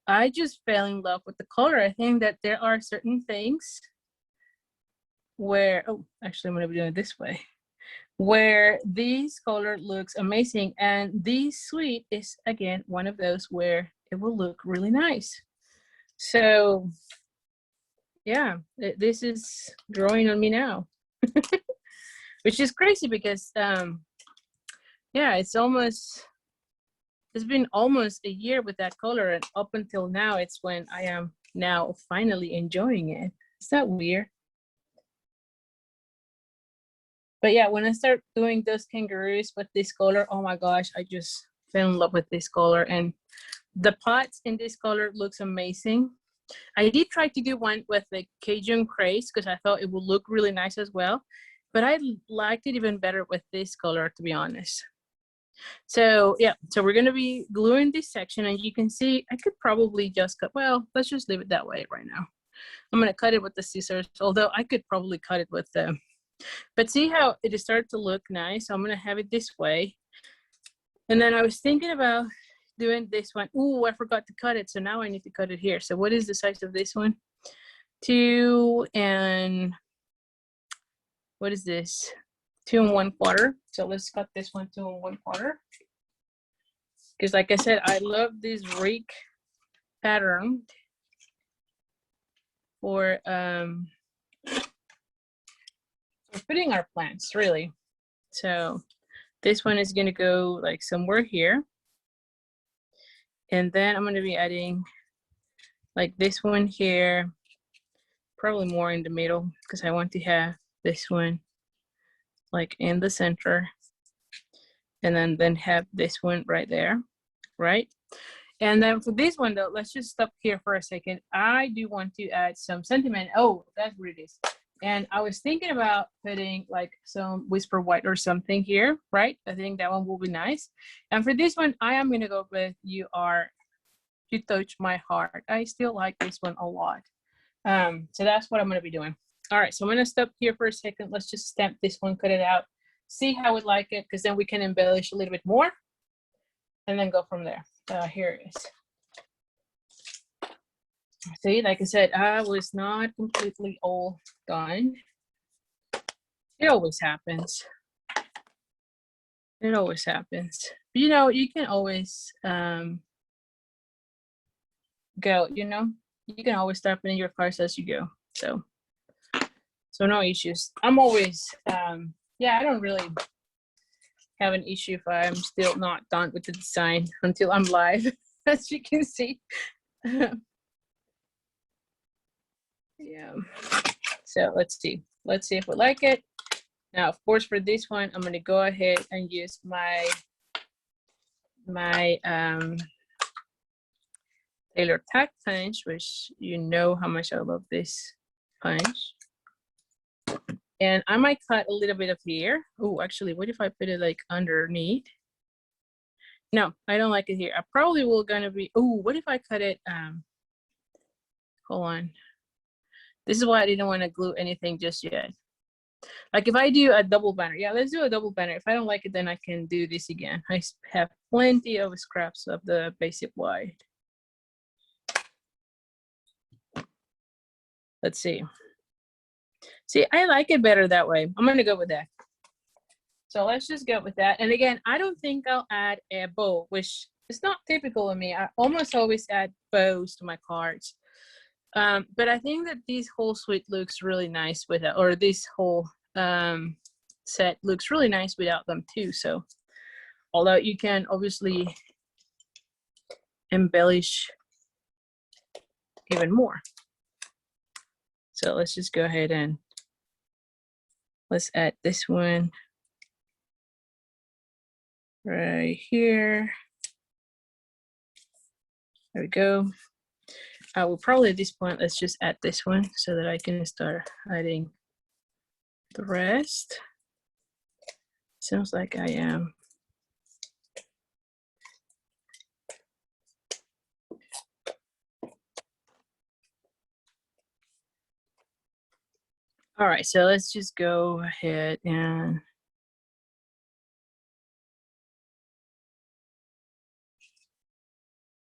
I just fell in love with the color. I think that there are certain things where, oh, actually I'm gonna be doing it this way, where this color looks amazing. And this sweet is, again, one of those where it will look really nice. So yeah, this is growing on me now, which is crazy because yeah, it's been almost a year with that color, and up until now, it's when I am now finally enjoying it. Is that weird? But yeah, when I start doing those kangaroos with this color, oh my gosh, I just fell in love with this color. And the pots in this color looks amazing. I did try to do one with the Cajun Craze because I thought it would look really nice as well. But I liked it even better with this color, to be honest. So yeah, so we're gonna be gluing this section, and you can see I could probably just cut, well, let's just leave it that way right now. I'm gonna cut it with the scissors, although I could probably cut it with the, but see how it started to look nice? So I'm gonna have it this way. And then I was thinking about doing this one. Ooh, I forgot to cut it, so now I need to cut it here. So what is the size of this one? 2 and, what is this? 2 1/4. So let's cut this one 2 1/4. Because like I said, I love this rake pattern for putting our plants, really. So this one is gonna go like somewhere here. And then I'm gonna be adding like this one here, probably more in the middle because I want to have this one like in the center, and then have this one right there, right? And then for this one though, let's just stop here for a second. I do want to add some sentiment. Oh, that's what it is. And I was thinking about putting like some Whisper White or something here, right? I think that one will be nice. And for this one, I am gonna go with You Touch My Heart. I still like this one a lot. So that's what I'm gonna be doing. All right, so I'm gonna stop here for a second. Let's just stamp this one, cut it out, see how we like it, because then we can embellish a little bit more and then go from there. Here it is. See, like I said, I was not completely all done. It always happens. It always happens. But, you know, you can always go, you know, you can always start putting your cards as you go. So no issues. I'm always, yeah, I don't really have an issue if I'm still not done with the design until I'm live, as you can see. Yeah, so let's see if we like it. Now, of course, for this one, I'm going to go ahead and use my Taylor Tack punch, which you know how much I love this punch. And I might cut a little bit of here. Oh, actually, what if I put it like underneath? No, I don't like it here. I probably will gonna be, oh, what if I cut it, hold on. This is why I didn't want to glue anything just yet. Like if I do a double banner, yeah, let's do a double banner. If I don't like it, then I can do this again. I have plenty of scraps of the basic white. Let's see. See, I like it better that way. I'm gonna go with that. So let's just go with that. And again, I don't think I'll add a bow, which is not typical of me. I almost always add bows to my cards. But I think that this whole suite looks really nice without, or this whole set looks really nice without them too. So although you can obviously embellish even more. So let's just go ahead and let's add this one right here. There we go. I will probably at this point, let's just add this one so that I can start adding the rest. Sounds like I am. All right, so let's just go ahead and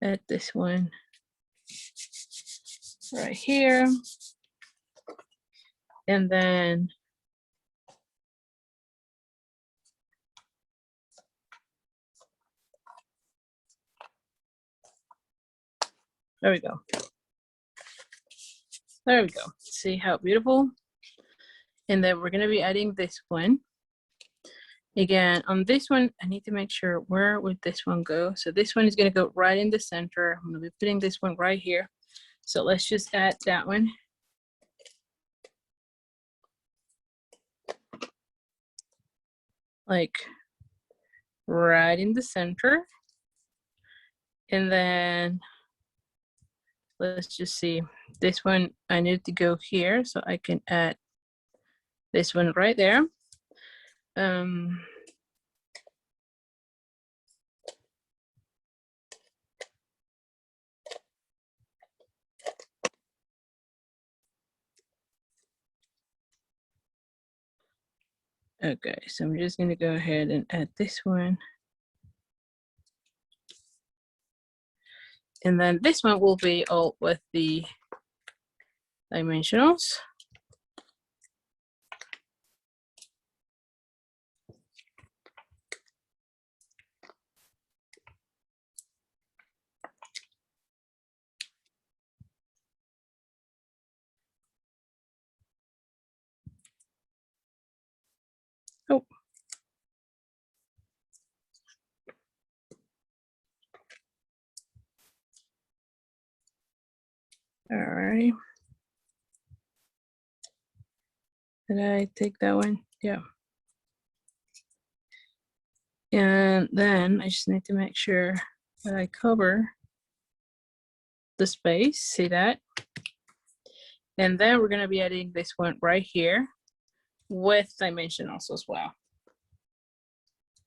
add this one right here. And then there we go. There we go. See how beautiful? And then we're gonna be adding this one. Again, on this one, I need to make sure where would this one go. So this one is gonna go right in the center. I'm gonna be putting this one right here. So let's just add that one. Like right in the center. And then let's just see, this one I need to go here so I can add this one right there. Okay, so I'm just gonna go ahead and add this one. And then this one will be all with the dimensionals. Oh. All right. Did I take that one? Yeah. And then I just need to make sure that I cover the space, see that? And then we're gonna be adding this one right here with dimensionals as well.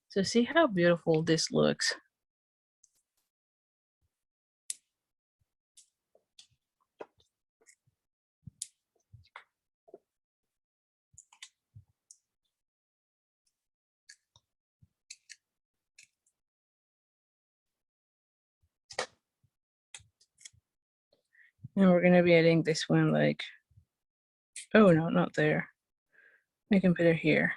So see how beautiful this looks. And we're gonna be adding this one like, oh no, not there. I can put it here.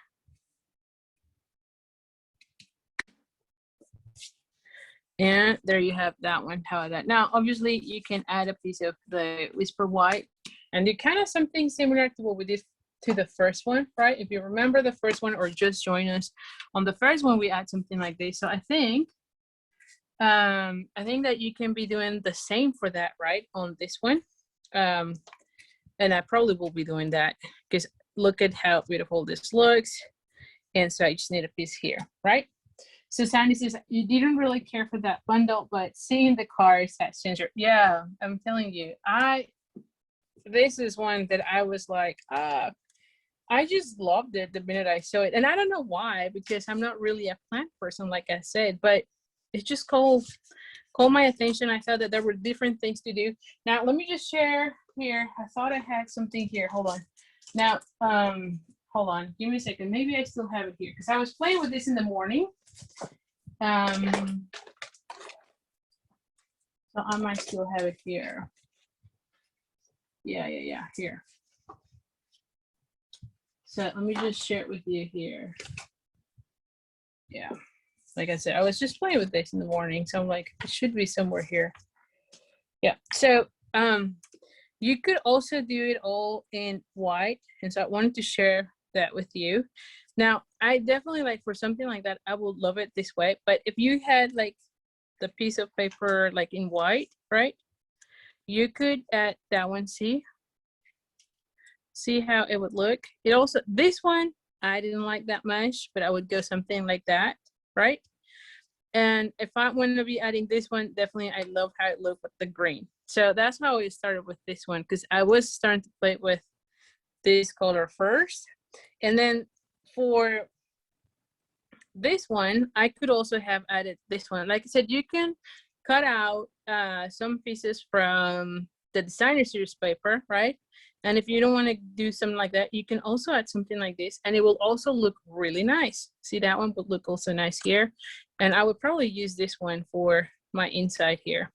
And there you have that one, how that. Now, obviously you can add a piece of the Whisper White and do kind of something similar to what we did to the first one, right? If you remember the first one or just join us on the first one, we add something like this. So I think that you can be doing the same for that, right? On this one. And I probably will be doing that because look at how beautiful this looks. And so I just need a piece here, right? So Sandy says, you didn't really care for that bundle, but seeing the cards at Ginger, yeah, I'm telling you, this is one that I was like, I just loved it the minute I saw it. And I don't know why, because I'm not really a plant person, like I said, but it just called my attention. I thought that there were different things to do. Now, let me just share here. I thought I had something here. Hold on. Now, hold on. Give me a second. Maybe I still have it here because I was playing with this in the morning. So I might still have it here. Yeah, here. So let me just share it with you here. Yeah, like I said, I was just playing with this in the morning, so I'm like, it should be somewhere here. Yeah, so you could also do it all in white, and so I wanted to share that with you. Now, I definitely like for something like that, I would love it this way, but if you had like the piece of paper like in white, right? you could add that one. See how it would look. It also, this one I didn't like that much, but I would go something like that, right? And if I want to be adding this one, definitely I love how it looked with the green. So that's how I started with this one, because I was starting to play with this color first. And then for this one, I could also have added this one. Like I said, you can cut out some pieces from the designer series paper, right? And if you don't want to do something like that, you can also add something like this, and it will also look really nice. See, that one would look also nice here. And I would probably use this one for my inside here.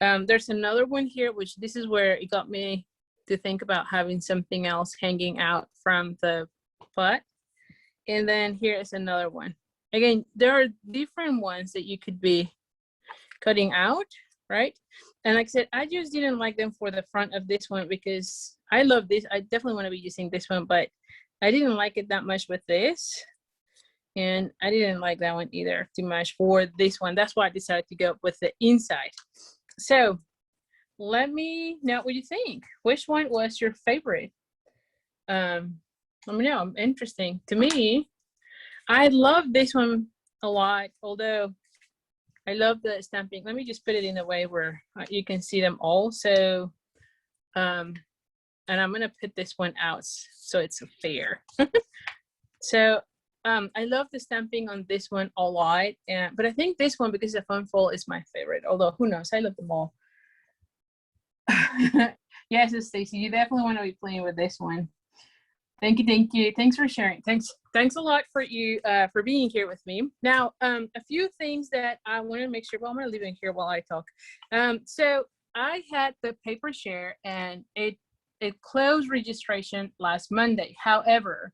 There's another one here, which this is where it got me to think about having something else hanging out from the pot. And then here is another one. Again, there are different ones that you could be cutting out, right? And like I said, I just didn't like them for the front of this one because I love this. I definitely want to be using this one, but I didn't like it that much with this. And I didn't like that one either too much for this one. That's why I decided to go with the inside. So let me know what you think. Which one was your favorite? Let me know. Interesting. To me, I love this one a lot, although I love the stamping. Let me just put it in a way where you can see them all. So, and I'm gonna put this one out so it's fair. So I love the stamping on this one a lot, but I think this one, because the fun fold, is my favorite. Although who knows, I love them all. Yes, Stacy, you definitely want to be playing with this one. Thank you, thank you. Thanks for sharing. Thanks a lot for you for being here with me. Now, a few things that I want to make sure. Well, I'm gonna leave it here while I talk. So I had the paper share, and it closed registration last Monday. However,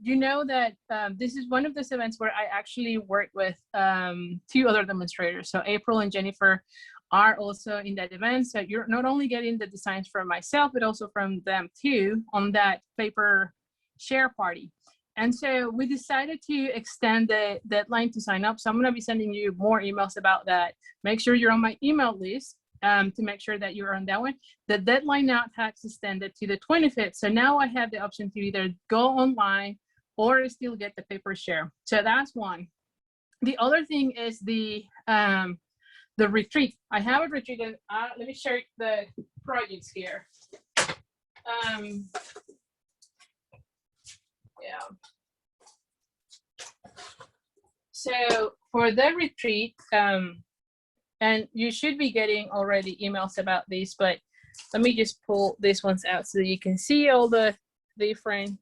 you know that this is one of those events where I actually worked with 2 other demonstrators. So April and Jennifer are also in that event. So you're not only getting the designs from myself, but also from them too on that paper share party. And so we decided to extend the deadline to sign up. So I'm gonna be sending you more emails about that. Make sure you're on my email list to make sure that you're on that one. The deadline now has extended to the 25th. So now I have the option to either go online or still get the paper share. So that's one. The other thing is the retreat. I have a retreat, and let me share the projects here. Yeah. So for the retreat, and you should be getting already emails about this, but let me just pull these ones out so you can see all the different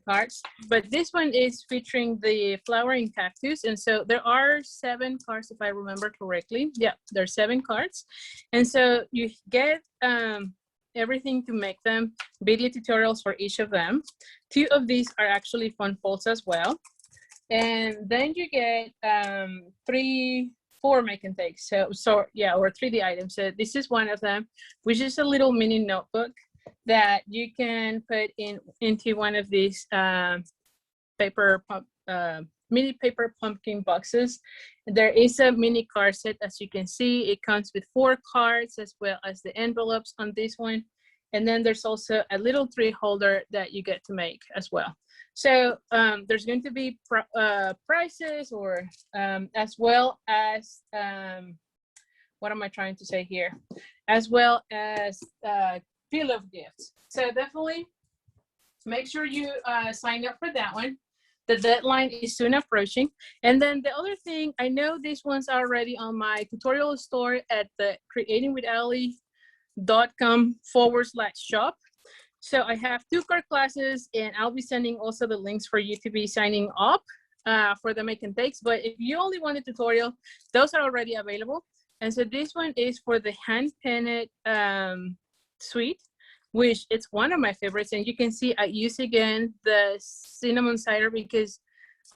cards. But this one is featuring the flowering cactus, and so there are 7 cards if I remember correctly. Yeah, there's 7 cards, and so you get everything to make them, video tutorials for each of them. 2 of these are actually fun folds as well, and then you get 4 make and takes. So yeah, or 3D items. So this is one of them, which is a little mini notebook that you can put into one of these mini paper pumpkin boxes. There is a mini card set, as you can see. It comes with 4 cards as well as the envelopes on this one. And then there's also a little tree holder that you get to make as well. So there's going to be prizes, or as well as, what am I trying to say here? As well as fill of gifts. So definitely make sure you sign up for that one. The deadline is soon approaching. And then the other thing, I know these ones are already on my tutorial store at the creatingwithali.com/shop. So I have 2 card classes, and I'll be sending also the links for you to be signing up for the make and takes. But if you only want a tutorial, those are already available. And so this one is for the hand painted suite, which it's one of my favorites. And you can see I use again the cinnamon cider because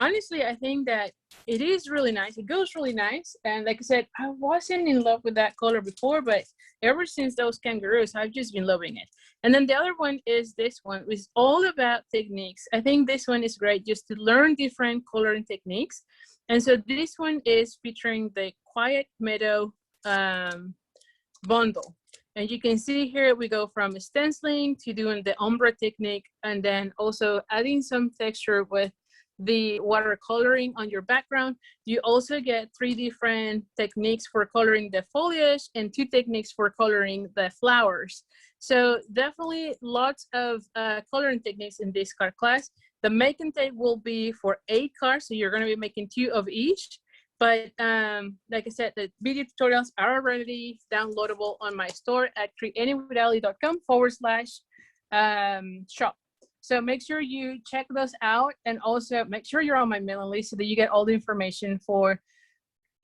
honestly, I think that it is really nice. It goes really nice. And like I said, I wasn't in love with that color before, but ever since those kangaroos, I've just been loving it. And then the other one is this one, which is all about techniques. I think this one is great just to learn different coloring techniques. And so this one is featuring the Quiet Meadow bundle. And you can see here, we go from stenciling to doing the ombre technique, and then also adding some texture with the watercoloring on your background. You also get 3 different techniques for coloring the foliage and 2 techniques for coloring the flowers. So definitely lots of coloring techniques in this card class. The make and take will be for 8 cards, so you're going to be making 2 of each. But like I said, the video tutorials are already downloadable on my store at creatingwithali.com/shop. So make sure you check those out, and also make sure you're on my mailing list so that you get all the information for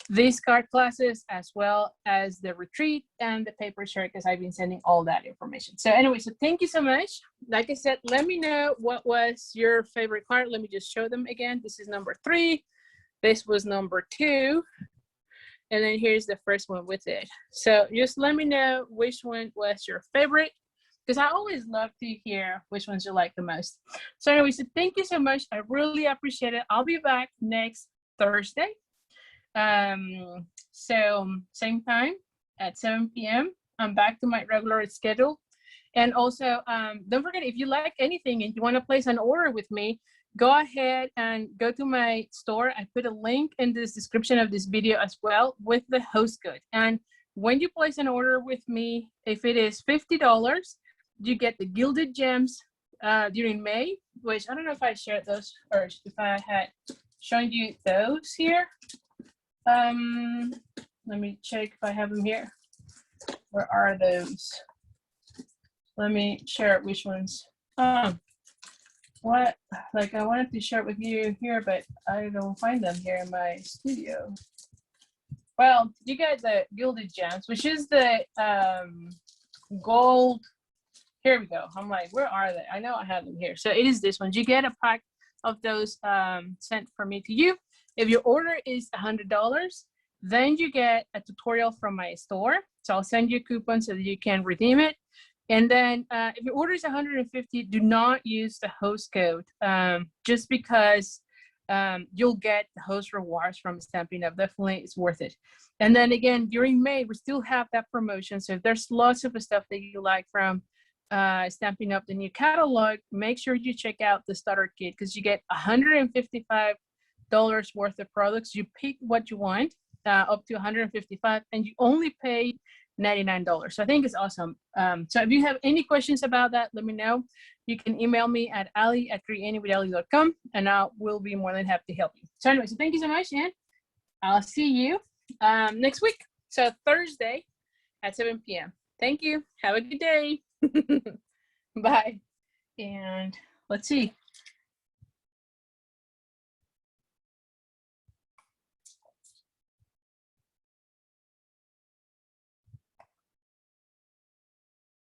these card classes, as well as the retreat and the paper share, because I've been sending all that information. So anyway, so thank you so much. Like I said, let me know what was your favorite card. Let me just show them again. This is number 3. This was number 2. And then here's the first one with it. So just let me know which one was your favorite, because I always love to hear which ones you like the most. So anyway, so thank you so much. I really appreciate it. I'll be back next Thursday. So same time at 7 p.m. I'm back to my regular schedule. And also, don't forget, if you like anything and you want to place an order with me, go ahead and go to my store. I put a link in this description of this video as well with the host code. And when you place an order with me, if it is $50, you get the gilded gems during May, which I don't know if I shared those or if I had shown you those here. Let me check if I have them here. Where are those? Let me share which ones. What, like I wanted to share it with you here, but I don't find them here in my studio. Well, you get the gilded gems, which is the gold. Here we go. I'm like, where are they? I know I have them here. So it is this one. You get a pack of those sent from me to you. If your order is $100, then you get a tutorial from my store. So I'll send you a coupon so that you can redeem it. And then if your order is $150, do not use the host code, just because you'll get the host rewards from Stampin' Up. Definitely, it's worth it. And then again, during May, we still have that promotion. So if there's lots of stuff that you like from Stampin' Up, the new catalog, make sure you check out the starter kit, because you get $155 worth of products. You pick what you want, up to $155, and you only pay $99. So I think it's awesome. So if you have any questions about that, let me know. You can email me at ali@creatingwithali.com, and I will be more than happy to help you. So anyway, so thank you so much, and I'll see you next week. So Thursday at 7 p.m. Thank you. Have a good day. Bye. And let's see.